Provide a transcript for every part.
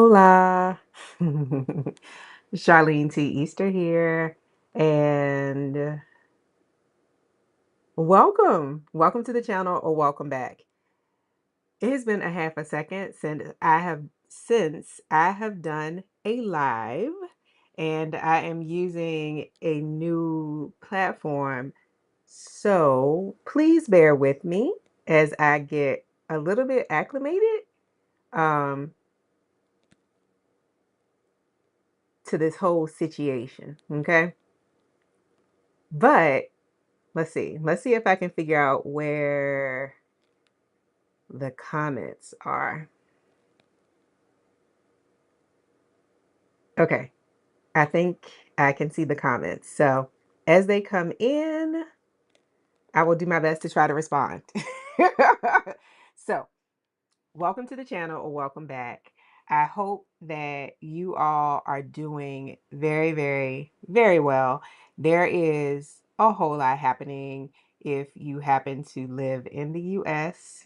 Hola, Charlene T. Easter here, and welcome to the channel or welcome back. It has been a half a second since I have done a live, and I am using a new platform. So please bear with me as I get a little bit acclimated um, to this whole situation. Okay, but let's see. Let's see if I can figure out where the comments are. Okay, I think I can see the comments. So as they come in, I will do my best to try to respond. So, welcome to the channel or welcome back. I hope that you all are doing very, very, very well. There is a whole lot happening if you happen to live in the US.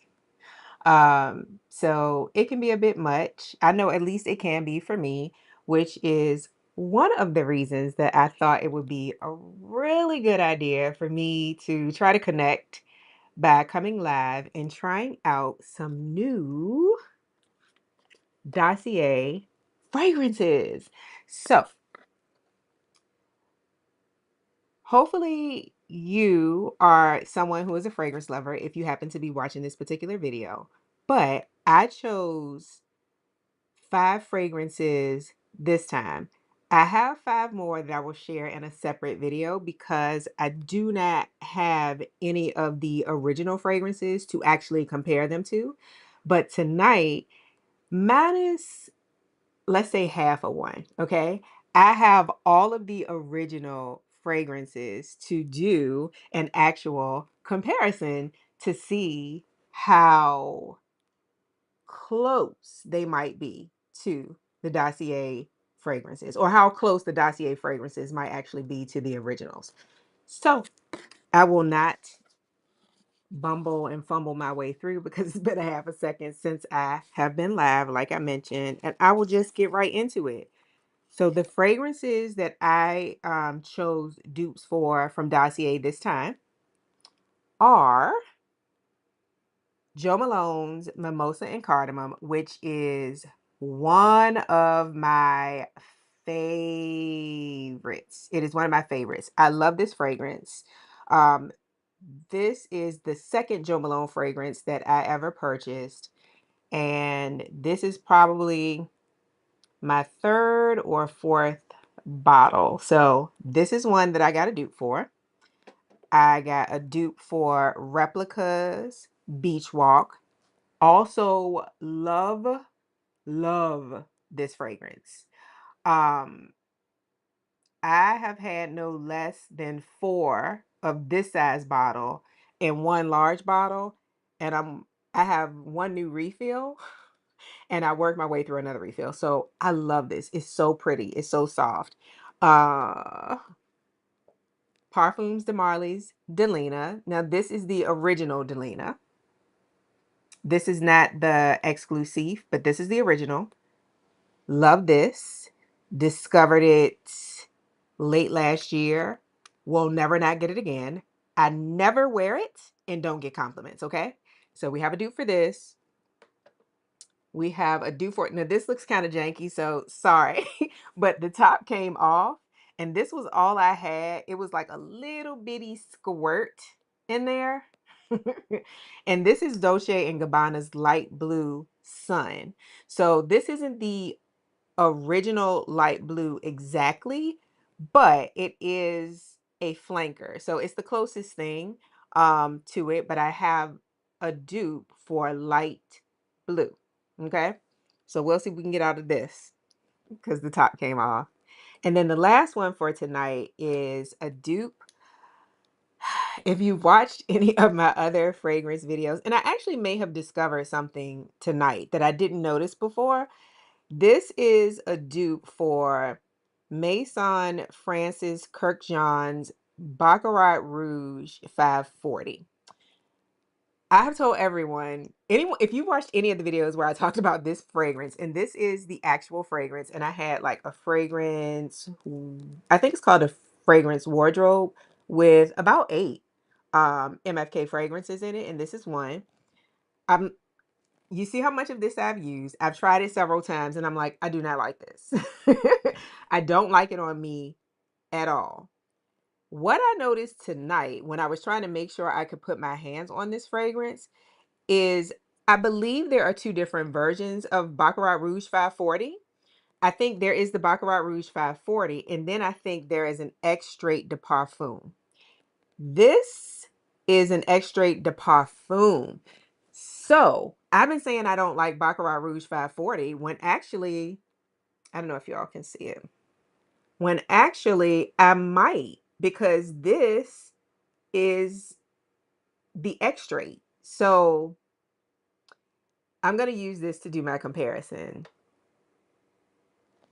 So it can be a bit much. I know at least it can be for me, which is one of the reasons that I thought it would be a really good idea for me to try to connect by coming live and trying out some new Dossier fragrances. So hopefully you are someone who is a fragrance lover if you happen to be watching this particular video. But I chose 5 fragrances this time. I have 5 more that I will share in a separate video because I do not have any of the original fragrances to actually compare them to. But tonight, minus, let's say half of one, okay? I have all of the original fragrances to do an actual comparison to see how close they might be to the Dossier fragrances, or how close the Dossier fragrances might actually be to the originals. So I will not bumble and fumble my way through because it's been a half a second since I have been live, like I mentioned, and I will just get right into it. So the fragrances that I chose dupes for from Dossier this time are Jo Malone's Mimosa and Cardamom, which is one of my favorites. It is one of my favorites. I love this fragrance. Um, this is the second Jo Malone fragrance that I ever purchased. And this is probably my third or fourth bottle. So this is one that I got a dupe for. I got a dupe for Replica's Beach Walk. Also love this fragrance. Um, I have had no less than 4 of this size bottle and 1 large bottle, and I have 1 new refill, and I worked my way through another refill. So I love this. It's so pretty. It's so soft. Uh, Parfums de Marly's Delina. Now this is the original Delina. This is not the exclusive, but this is the original. Love this. Discovered it late last year. Will never not get it again. I never wear it and don't get compliments, okay? So we have a dupe for this. We have a dupe for it. Now this looks kind of janky, so sorry. But the top came off and this was all I had. It was like a little bitty squirt in there. And this is Dolce and Gabbana's Light Blue Sun. So this isn't the original light blue exactly, but it is a flanker. So it's the closest thing to it, but I have a dupe for light blue. Okay. So we'll see if we can get out of this because the top came off. And then the last one for tonight is a dupe. If you've watched any of my other fragrance videos, and I actually may have discovered something tonight that I didn't notice before. This is a dupe for Maison Francis Kurkdjian's Baccarat Rouge 540. I have told everyone, anyone, if you watched any of the videos where I talked about this fragrance, and this is the actual fragrance, and I had like a fragrance, I think it's called a fragrance wardrobe with about 8 MFK fragrances in it, and this is one. I'm You see how much of this I've used. I've tried it several times, and I'm like, I do not like this. I don't like it on me at all. What I noticed tonight when I was trying to make sure I could put my hands on this fragrance is I believe there are 2 different versions of Baccarat Rouge 540. I think there is the Baccarat Rouge 540, and then I think there is an Extrait de Parfum. This is an Extrait de Parfum. So I've been saying I don't like Baccarat Rouge 540 when actually, I don't know if y'all can see it. When actually I might, because this is the Extrait. So I'm going to use this to do my comparison.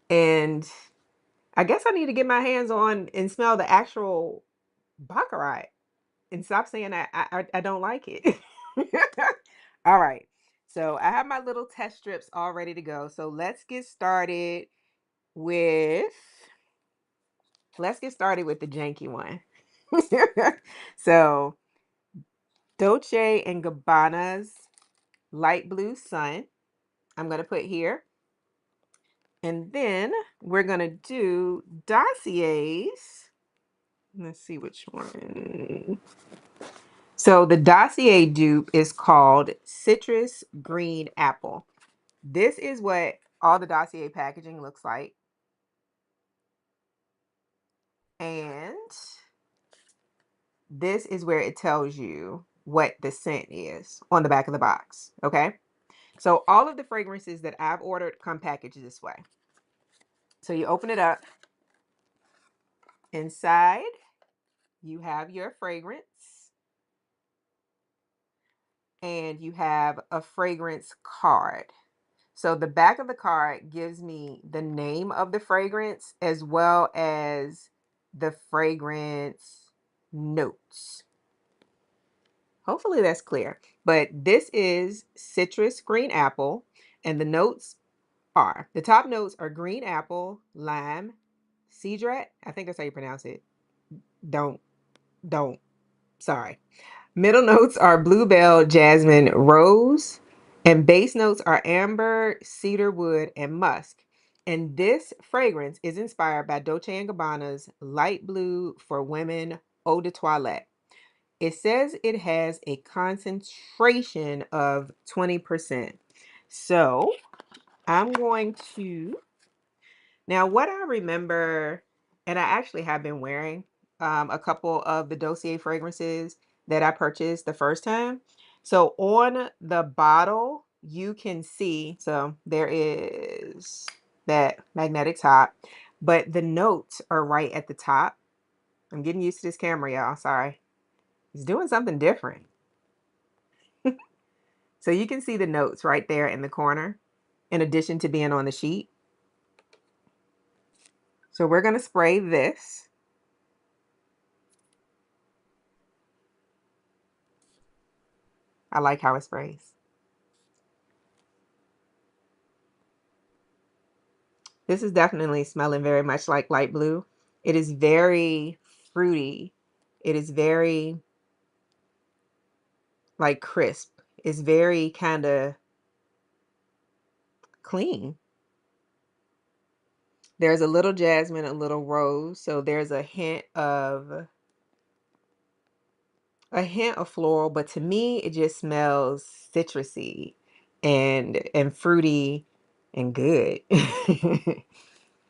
And I guess I need to get my hands on and smell the actual Baccarat and stop saying I don't like it. All right. So I have my little test strips all ready to go. So with let's get started with the janky one. So Dolce and Gabbana's Light Blue Sun, I'm going to put here. And then we're going to do Dossier's. Let's see which one. So the Dossier dupe is called Citrus Green Apple. This is what all the Dossier packaging looks like. And this is where it tells you what the scent is on the back of the box. Okay. So all of the fragrances that I've ordered come packaged this way. So you open it up. Inside, you have your fragrance. And you have a fragrance card. So the back of the card gives me the name of the fragrance as well as the fragrance notes. Hopefully that's clear. But this is citrus green apple, and the notes are, the top notes are green apple, lime, cedrat. I think that's how you pronounce it. Don't, sorry. Middle notes are bluebell, jasmine, rose, and base notes are amber, cedarwood, and musk. And this fragrance is inspired by Dolce & Gabbana's Light Blue for Women Eau de Toilette. It says it has a concentration of 20%. So I'm going to, now what I remember, and I actually have been wearing a couple of the Dossier fragrances that I purchased the first time. So on the bottle, you can see, so there is that magnetic top, but the notes are right at the top. I'm getting used to this camera, y'all. Sorry. It's doing something different. So you can see the notes right there in the corner, in addition to being on the sheet. So we're going to spray this. I like how it sprays. This is definitely smelling very much like light blue. It is very fruity. It is very like crisp. It's very kind of clean. There's a little jasmine, a little rose. So there's a hint of floral, but to me it just smells citrusy and fruity and good.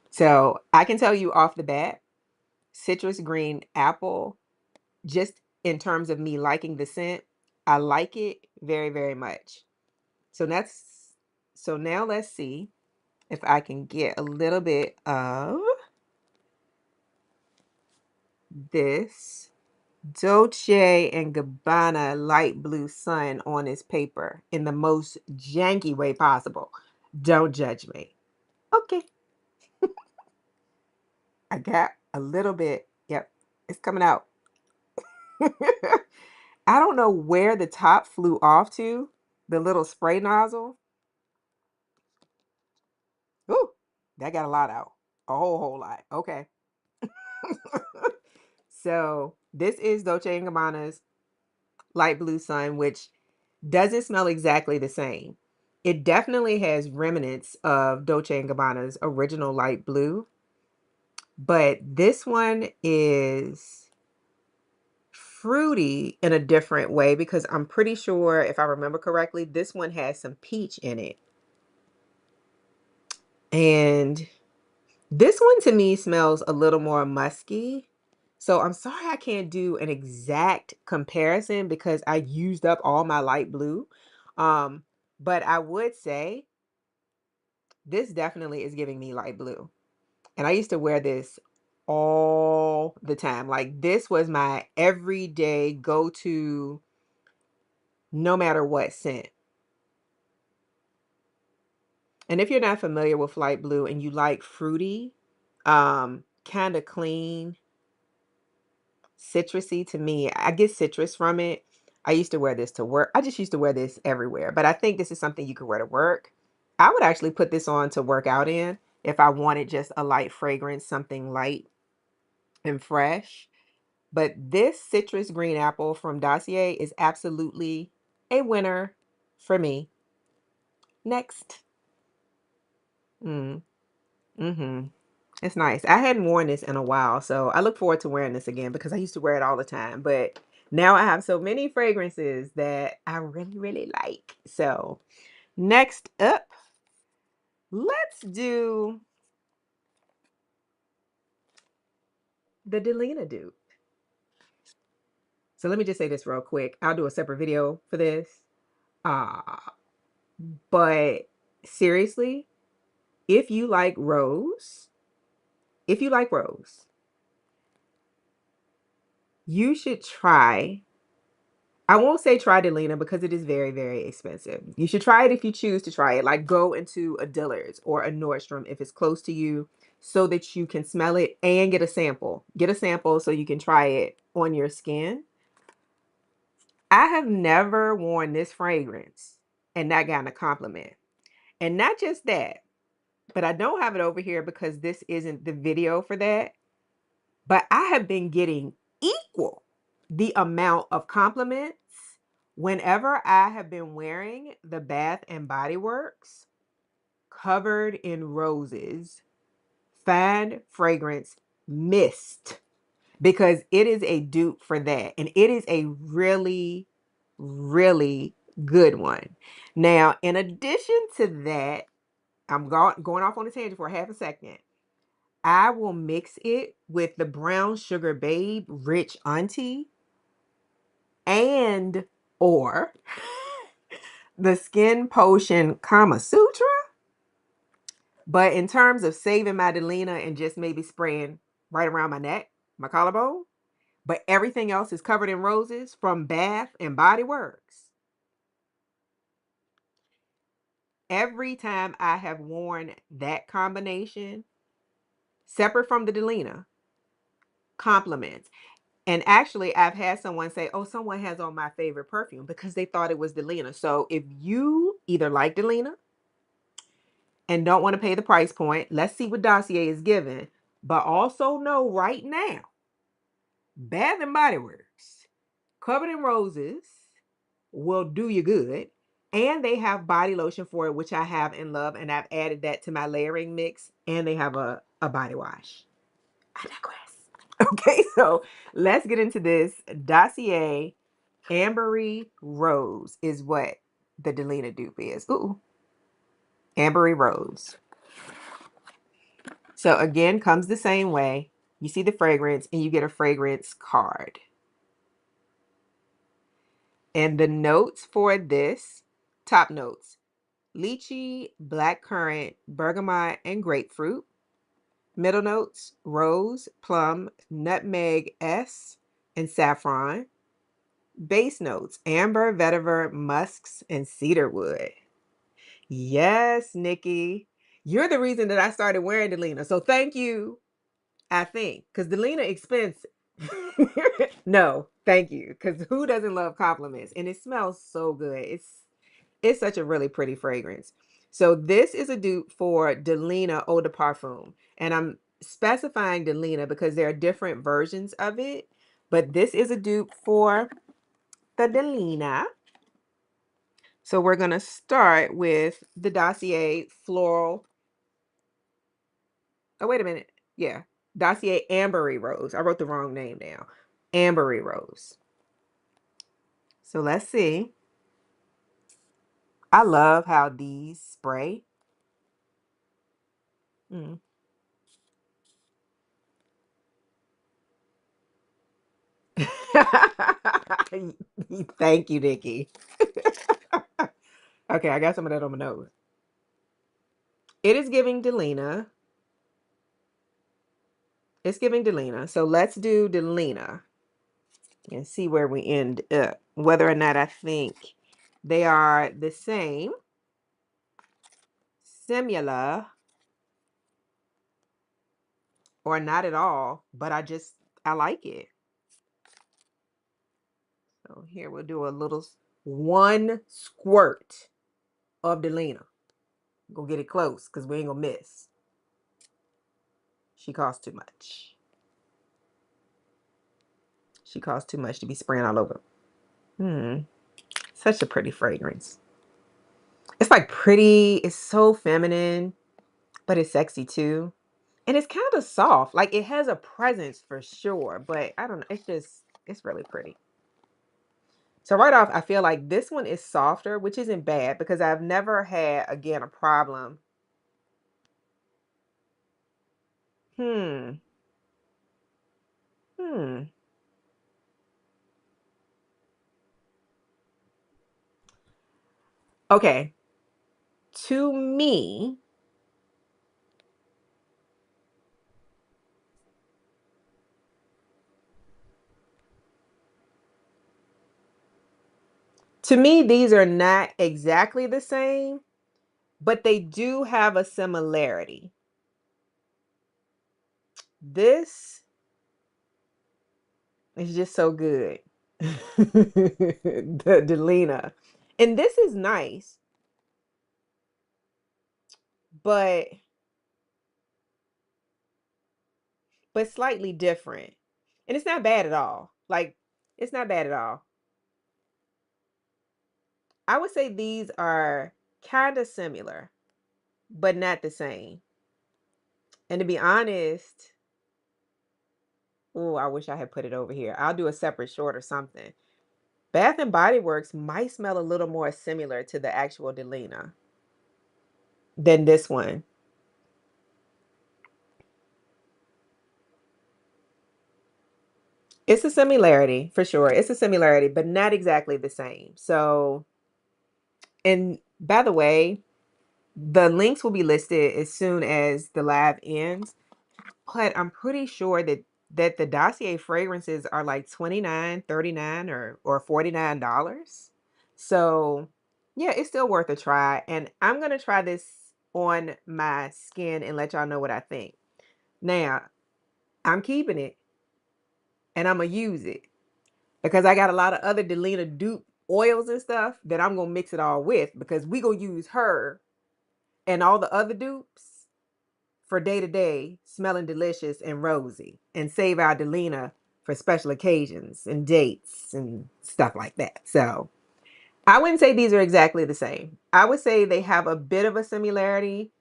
So I can tell you off the bat, citrus green apple, just in terms of me liking the scent, I like it very, very much. So now let's see if I can get a little bit of this Dolce and Gabbana light blue sun on this paper in the most janky way possible. Don't judge me. Okay. I got a little bit. Yep. It's coming out. I don't know where the top flew off to, the little spray nozzle. Ooh, that got a lot out. A whole lot. Okay. So this is Dolce & Gabbana's Light Blue Sun, which doesn't smell exactly the same. It definitely has remnants of Dolce & Gabbana's original light blue, but this one is fruity in a different way because I'm pretty sure, if I remember correctly, this one has some peach in it. And this one to me smells a little more musky. So I'm sorry I can't do an exact comparison because I used up all my light blue. But I would say this definitely is giving me light blue. And I used to wear this all the time. Like this was my everyday go-to, no matter what scent. And if you're not familiar with light blue and you like fruity, kind of clean, citrusy, to me, I get citrus from it. I used to wear this to work. I just used to wear this everywhere, but I think this is something you could wear to work. I would actually put this on to work out in if I wanted just a light fragrance, something light and fresh. But this citrus green apple from Dossier is absolutely a winner for me. Next. Mm-hmm. It's nice. I hadn't worn this in a while, so I look forward to wearing this again because I used to wear it all the time. But now I have so many fragrances that I really, really like. So next up, let's do the Delina dupe. So let me just say this real quick. I'll do a separate video for this. But seriously, if you like rose, you should try. I won't say try Delina because it is very, very expensive. You should try it if you choose to try it. Like go into a Dillard's or a Nordstrom if it's close to you so that you can smell it and get a sample. Get a sample so you can try it on your skin. I have never worn this fragrance and not gotten a compliment. And not just that, but I don't have it over here because this isn't the video for that. But I have been getting equal the amount of compliments whenever I have been wearing the Bath and Body Works Covered in Roses Fine Fragrance Mist, because it is a dupe for that. And it is a really, really good one. Now, in addition to that, I'm going off on a tangent for half a second. I will mix it with the Brown Sugar Babe Rich Auntie and or the Skin Potion Kama Sutra. But in terms of saving my Delina and just maybe spraying right around my neck, my collarbone, but everything else is covered in roses from Bath and Body Works. Every time I have worn that combination, separate from the Delina, compliments. And actually, I've had someone say, oh, someone has on my favorite perfume because they thought it was Delina. So if you either like Delina and don't want to pay the price point, let's see what Dossier is giving. But also know right now, Bath and Body Works, Covered in Roses will do you good. And they have body lotion for it, which I have and love. And I've added that to my layering mix. And they have a body wash. I digress. Okay, so let's get into this. Dossier Ambery Rose is what the Delina dupe is. Ooh, Ambery Rose. So again, comes the same way. You see the fragrance and you get a fragrance card. And the notes for this, top notes, lychee, blackcurrant, bergamot, and grapefruit. Middle notes, rose, plum, nutmeg, and saffron. Base notes, amber, vetiver, musks, and cedarwood. Yes, Nikki. You're the reason that I started wearing Delina. So thank you, I think. Because Delina expensive. No. Thank you. Because who doesn't love compliments? And it smells so good. It's such a really pretty fragrance. So this is a dupe for Delina Eau de Parfum. And I'm specifying Delina because there are different versions of it. But this is a dupe for the Delina. So we're going to start with the Dossier Floral. Oh, wait a minute. Yeah. Dossier Ambery Rose. I wrote the wrong name down. Ambery Rose. So let's see. I love how these spray. Mm. Thank you, Nikki. Okay, I got some of that on my nose. It is giving Delina. It's giving Delina. So let's do Delina and see where we end up. Whether or not I think they are the same, similar, or not at all, but I like it. So here we'll do a little one squirt of Delina. Go get it close because we ain't gonna miss. She costs too much. She costs too much to be spraying all over. Such a pretty fragrance. It's like pretty. It's so feminine, but it's sexy too. And it's kind of soft. Like it has a presence for sure, but I don't know. It's really pretty. So right off, I feel like this one is softer, which isn't bad because I've never had, again, a problem. Hmm. Hmm. Okay. To me, these are not exactly the same, but they do have a similarity. This is just so good. The Delina. And this is nice, but slightly different. And it's not bad at all. Like, it's not bad at all. I would say these are kind of similar, but not the same. And to be honest, oh, I wish I had put it over here. I'll do a separate short or something. Bath and Body Works might smell a little more similar to the actual Delina than this one. It's a similarity for sure. It's a similarity, but not exactly the same. So, and by the way, the links will be listed as soon as the live ends. But I'm pretty sure that the Dossier fragrances are like 29, 39, or $49. So yeah, it's still worth a try. And I'm gonna try this on my skin and let y'all know what I think. Now, I'm keeping it and I'm gonna use it because I got a lot of other Delina dupe oils and stuff that I'm gonna mix it all with because we gonna use her and all the other dupes for day to day, smelling delicious and rosy, and save our Delina for special occasions and dates and stuff like that. So I wouldn't say these are exactly the same. I would say they have a bit of a similarity.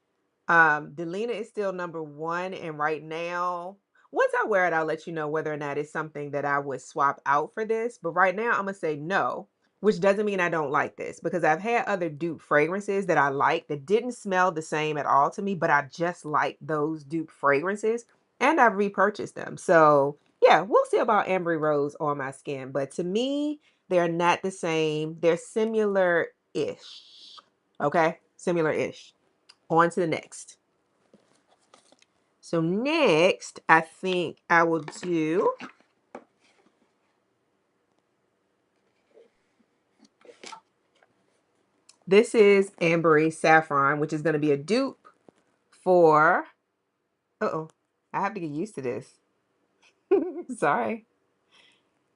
Delina is still number one, and right now, once I wear it, I'll let you know whether or not it's something that I would swap out for this. But right now, I'm gonna say no, which doesn't mean I don't like this because I've had other dupe fragrances that I like that didn't smell the same at all to me, but I just like those dupe fragrances, and I've repurchased them. So yeah, we'll see about Ambery Rose on my skin, but to me, they're not the same. They're similar-ish. Okay, similar-ish. On to the next. So next, I think I will do this is Ambery Saffron, which is going to be a dupe for uh-oh. I have to get used to this. Sorry.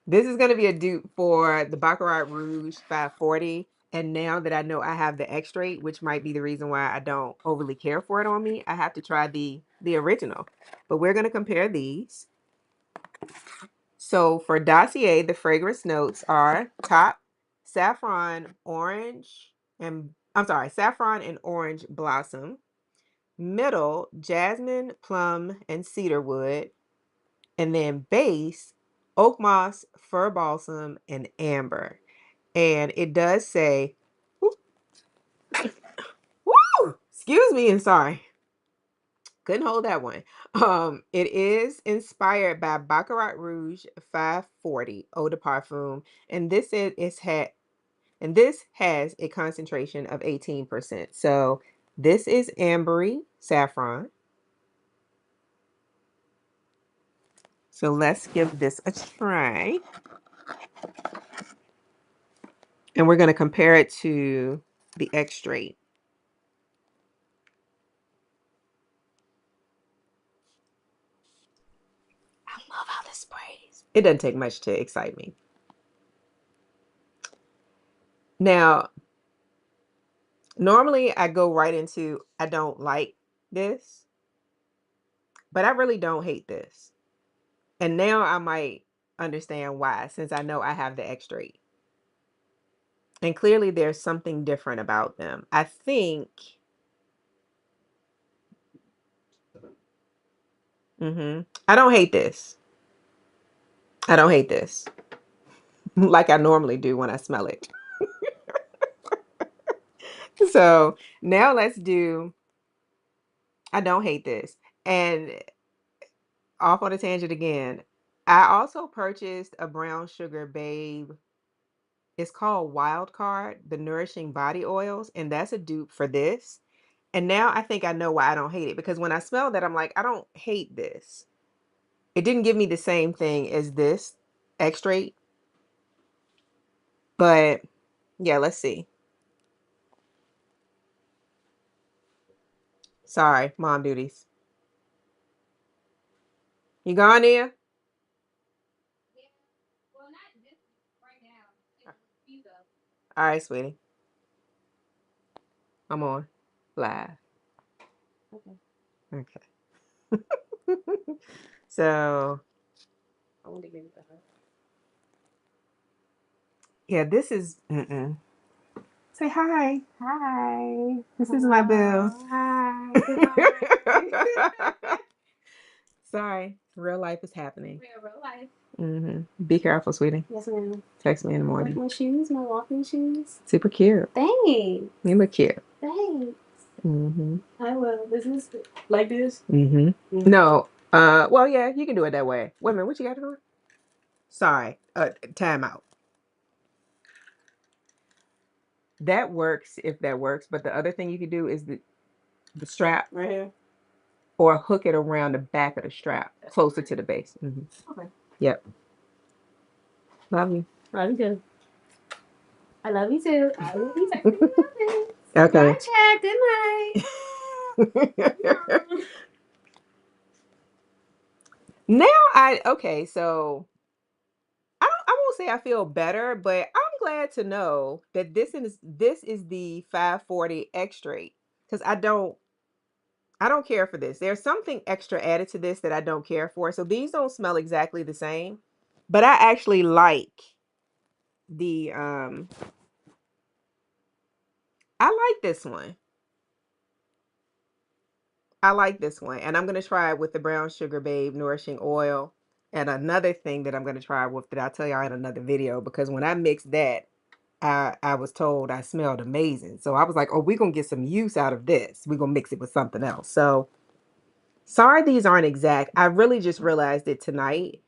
This is going to be a dupe for the Baccarat Rouge 540. And now that I know I have the extrait, which might be the reason why I don't overly care for it on me, I have to try the original. But we're going to compare these. So for Dossier, the fragrance notes are top saffron, orange, and I'm sorry, saffron and orange blossom. Middle, jasmine, plum, and cedarwood. And then base, oak moss, fir balsam, and amber. And it does say, woo, excuse me, and sorry. Couldn't hold that one. It is inspired by Baccarat Rouge 540 Eau de Parfum, and this has a concentration of 18%. So this is ambery saffron. So let's give this a try. And we're going to compare it to the extrait. I love how this sprays. It doesn't take much to excite me. Now, normally I go right into, I don't like this, but I really don't hate this. And now I might understand why, since I know I have the extrait. And clearly there's something different about them. I think, I don't hate this. I don't hate this like I normally do when I smell it. So now let's do, I don't hate this. And off on a tangent again, I also purchased a brown sugar babe. It's called Wild Card, the Nourishing Body Oils, and that's a dupe for this. And now I think I know why I don't hate it, because when I smell that, I'm like, I don't hate this. It didn't give me the same thing as this extrait. But yeah, let's see. Sorry, mom duties. You gone there? All right, sweetie. I'm on live. Okay. So I want to give it to her. Yeah, this is Say hi. Hi. This is my boo. Hi. Sorry. Real life is happening. Real life. Be careful, sweetie. Yes, ma'am. Text me in the morning. Like my shoes, my walking shoes. Super cute. Thanks. You look cute. Thanks. I will. This is like this? No. Well, yeah, you can do it that way. Wait a minute, what you got on? Sorry. Time out. That works if that works, but the other thing you can do is the strap right here, or hook it around the back of the strap. That's closer to the base. Okay. Yep. Love you. Love you too. I love you too. I will be texting you. Okay. Bye, Chad. Good night. Now okay, so I won't say I feel better, but I'm glad to know that this is the 540 extrait, because I don't care for this. There's something extra added to this that I don't care for. So these don't smell exactly the same, but I actually like the I like this one. I like this one, and I'm going to try it with the Brown Sugar Babe Nourishing Oil. And another thing that I'm going to try with that I'll tell y'all in another video, because when I mixed that, I was told I smelled amazing. So I was like, oh, we're going to get some use out of this. We're going to mix it with something else. So sorry these aren't exact. I really just realized it tonight.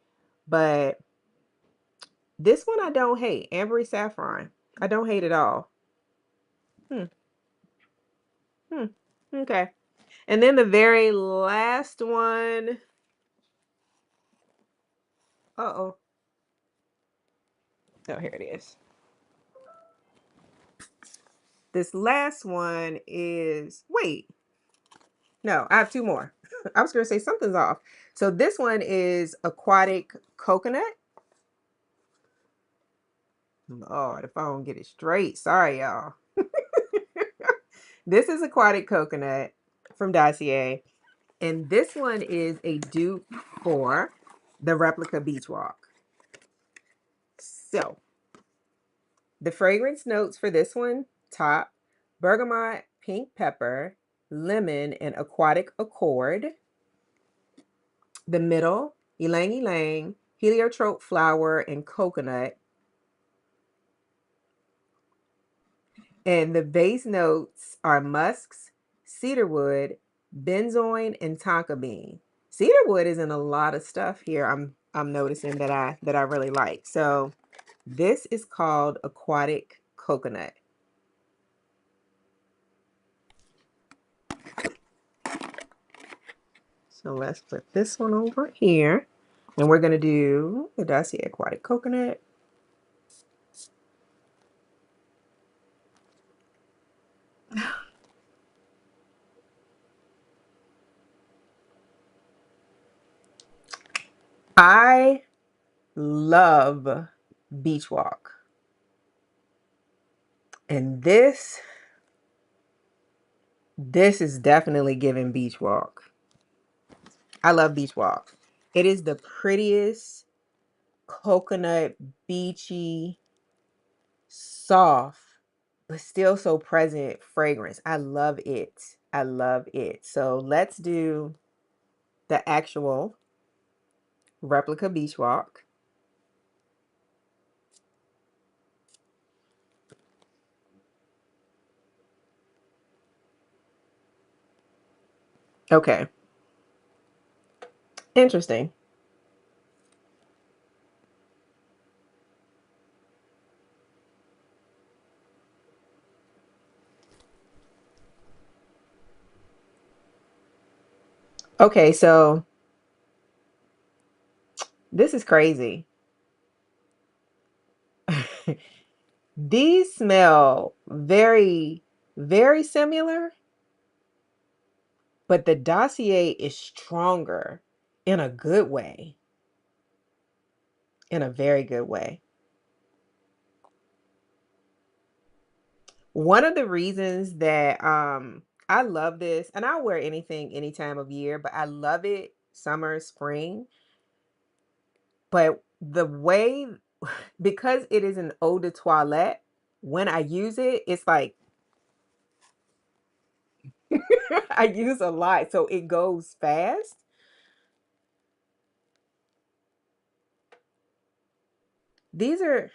But this one I don't hate. Ambery Saffron. I don't hate at all. Okay. And then the very last one. Uh-oh. Oh, here it is. This last one is, wait. No, I have two more. I was going to say something's off. So this one is Aquatic Coconut. Lord, if I don't get it straight. Sorry, y'all. This is Aquatic Coconut from Dossier. And this one is a dupe for the Replica Beach Walk. So, the fragrance notes for this one, top, bergamot, pink pepper, lemon, and aquatic accord. The middle, ylang ylang, heliotrope flower, and coconut. And the base notes are musks, cedarwood, benzoin, and tonka bean. Cedarwood is in a lot of stuff here. I'm noticing that I really like. So this is called Aquatic Coconut. So let's put this one over here. And we're gonna do the Dossier Aquatic Coconut. I love Beach Walk. And this is definitely giving Beach Walk. I love Beach Walk. It is the prettiest coconut, beachy, soft, but still so present fragrance. I love it. I love it. So let's do the actual Replica Beach Walk. Okay. Interesting. Okay, so this is crazy. These smell very, very similar, but the Dossier is stronger in a good way, in a very good way. One of the reasons that I love this, and I'll wear anything any time of year, but I love it summer, spring. But the way, because it is an eau de toilette, when I use it, it's like I use a lot, so it goes fast. These are,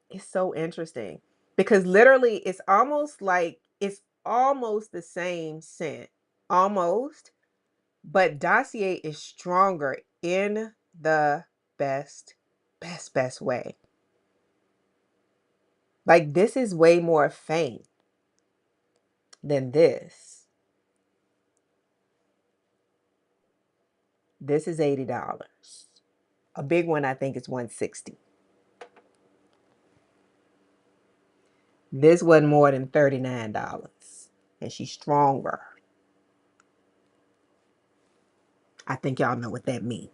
it's so interesting because literally it's almost the same scent, almost, but Dossier is stronger in the best, best way. Like this is way more faint than this. This is $80. A big one I think is 160. This wasn't more than $39. And she's stronger. I think y'all know what that means.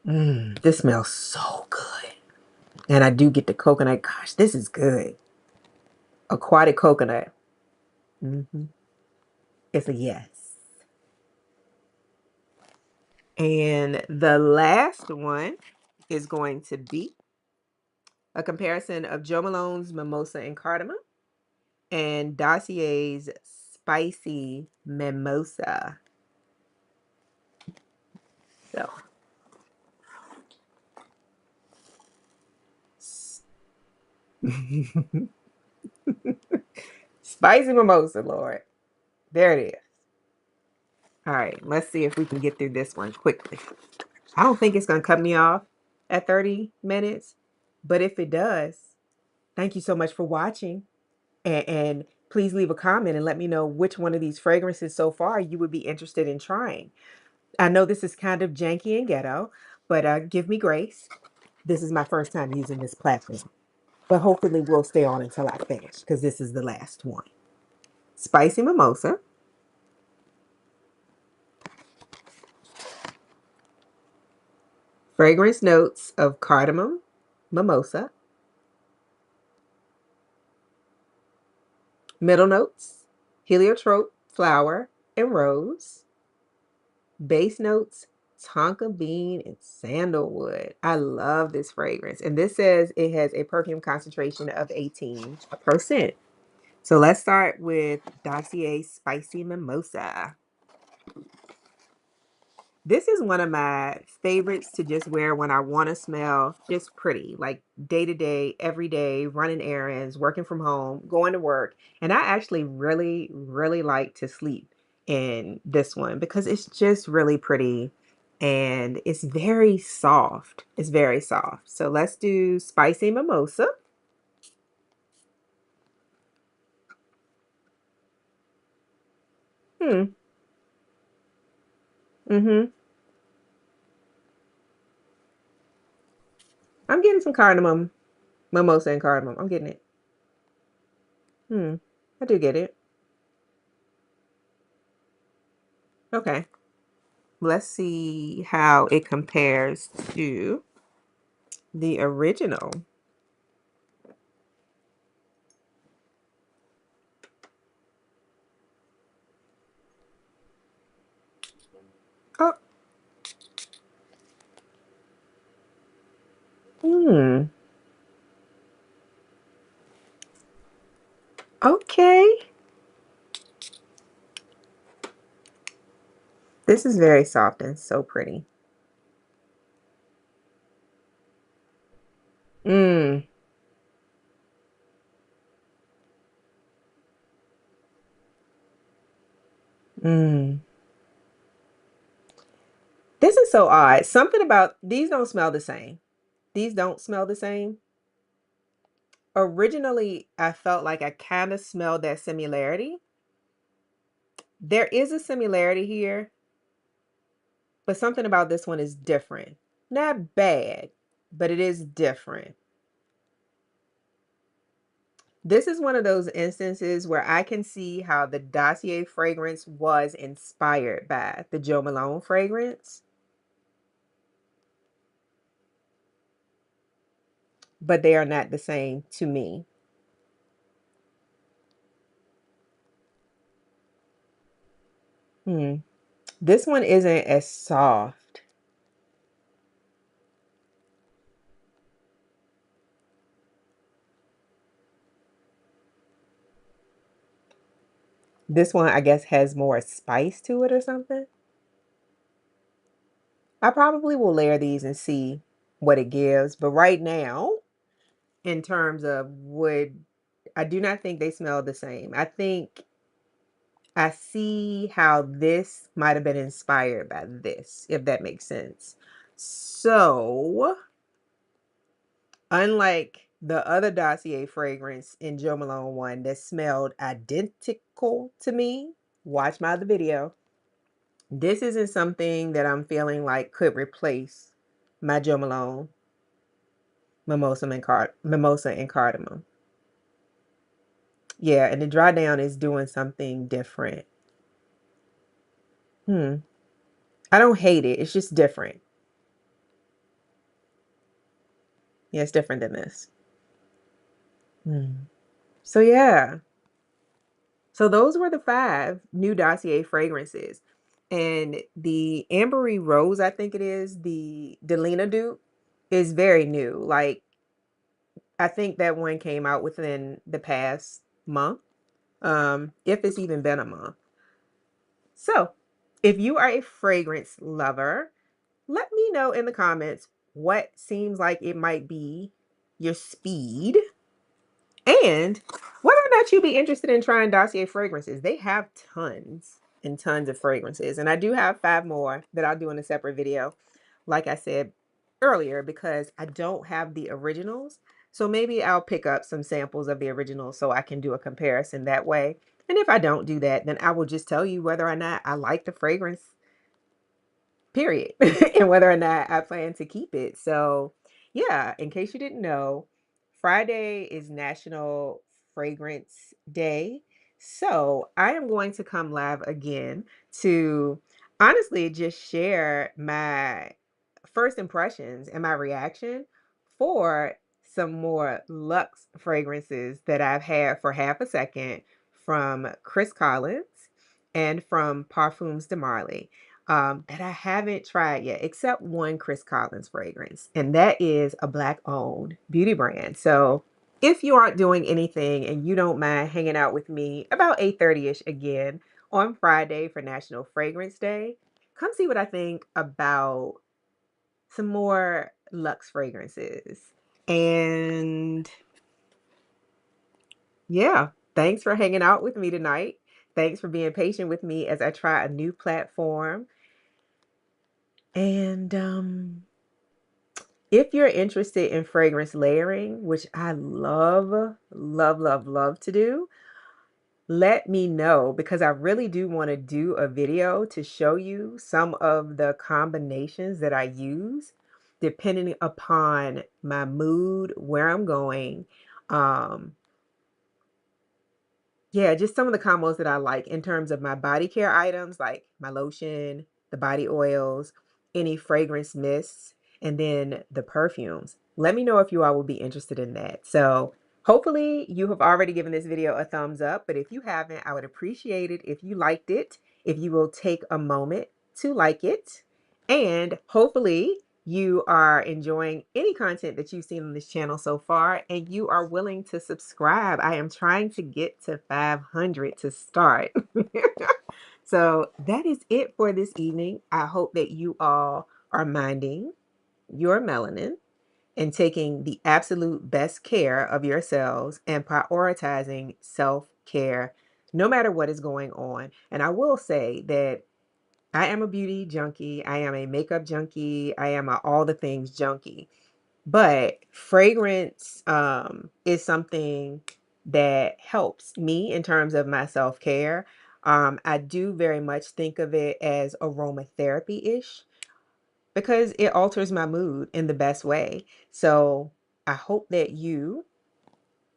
This smells so good. And I do get the coconut. Gosh, this is good. Aquatic coconut. It's a yes. And the last one is going to be a comparison of Jo Malone's Mimosa and Cardamom and Dossier's Spicy Mimosa. So, Spicy Mimosa, Lord. There it is. All right, let's see if we can get through this one quickly. I don't think it's going to cut me off at 30 minutes, but if it does, thank you so much for watching. And please leave a comment and let me know which one of these fragrances so far you would be interested in trying. I know this is kind of janky and ghetto, but give me grace. This is my first time using this platform. But hopefully we'll stay on until I finish because this is the last one. Spicy Mimosa. Fragrance notes of cardamom, mimosa. Middle notes, heliotrope, flower, and rose. Base notes, tonka bean and sandalwood. I love this fragrance. And this says it has a perfume concentration of 18%. So let's start with Dossier Spicy Mimosa. This is one of my favorites to just wear when I want to smell just pretty, like day to day, every day, running errands, working from home, going to work. And I actually really, really like to sleep in this one because it's just really pretty and it's very soft. It's very soft. So let's do Spicy Mimosa. Hmm. Mm-hmm. I'm getting some cardamom, mimosa and cardamom. I'm getting it. Hmm. I do get it. Okay. Let's see how it compares to the original. Oh, hmm. Okay. This is very soft and so pretty. Mm, mm. This is so odd. Something about these don't smell the same. These don't smell the same. Originally, I felt like I kind of smelled that similarity. There is a similarity here, but something about this one is different. Not bad, but it is different. This is one of those instances where I can see how the Dossier fragrance was inspired by the Jo Malone fragrance, but they are not the same to me. Hmm. This one isn't as soft. This one, I guess, has more spice to it or something. I probably will layer these and see what it gives. But right now, in terms of would, I do not think they smell the same. I think I see how this might have been inspired by this, if that makes sense. So, unlike the other Dossier fragrance in Jo Malone one that smelled identical to me, watch my other video. This isn't something that I'm feeling like could replace my Jo Malone mimosa and cardamom. Yeah, and the dry down is doing something different. Hmm. I don't hate it. It's just different. Yeah, it's different than this. Hmm. So yeah. So those were the 5 new Dossier fragrances. And the Ambery Rose, I think it is, the Delina dupe, is very new. Like, I think that one came out within the past month, if it's even been a month. So, if you are a fragrance lover, let me know in the comments what seems like it might be your speed and whether or not you'd be interested in trying Dossier fragrances. They have tons and tons of fragrances. And I do have 5 more that I'll do in a separate video, like I said earlier, because I don't have the originals. So maybe I'll pick up some samples of the originals so I can do a comparison that way. And if I don't do that, then I will just tell you whether or not I like the fragrance, period, and whether or not I plan to keep it. So, yeah, in case you didn't know, Friday is National Fragrance Day. So, I am going to come live again to honestly just share my first impressions and my reaction for some more luxe fragrances that I've had for half a second from Chris Collins and from Parfums de Marly, that I haven't tried yet, except one Chris Collins fragrance, and that is a Black-owned beauty brand. So if you aren't doing anything and you don't mind hanging out with me about 8:30ish again on Friday for National Fragrance Day, come see what I think about some more luxe fragrances. And yeah, thanks for hanging out with me tonight. Thanks for being patient with me as I try a new platform. And if you're interested in fragrance layering, which I love, love, love, love to do, let me know, because I really do want to do a video to show you some of the combinations that I use depending upon my mood, where I'm going. Um, yeah, just some of the combos that I like in terms of my body care items, like my lotion, the body oils, any fragrance mists, and then the perfumes. Let me know if you all will be interested in that. So hopefully you have already given this video a thumbs up, but if you haven't, I would appreciate it if you liked it, if you will take a moment to like it, and hopefully you are enjoying any content that you've seen on this channel so far and you are willing to subscribe. I am trying to get to 500 to start. So that is it for this evening. I hope that you all are minding your melanin and taking the absolute best care of yourselves and prioritizing self-care no matter what is going on. And I will say that I am a beauty junkie. I am a makeup junkie. I am a all the things junkie. But fragrance is something that helps me in terms of my self-care. I do very much think of it as aromatherapy-ish because it alters my mood in the best way. So I hope that you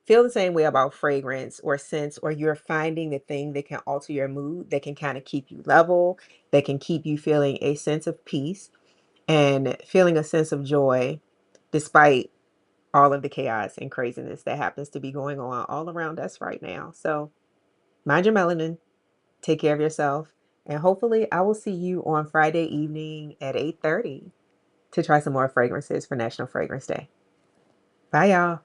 feel the same way about fragrance or scents, or you're finding the thing that can alter your mood, that can kind of keep you level, that can keep you feeling a sense of peace and feeling a sense of joy despite all of the chaos and craziness that happens to be going on all around us right now. So mind your melanin, take care of yourself, and hopefully I will see you on Friday evening at 8:30 to try some more fragrances for National Fragrance Day. Bye, y'all.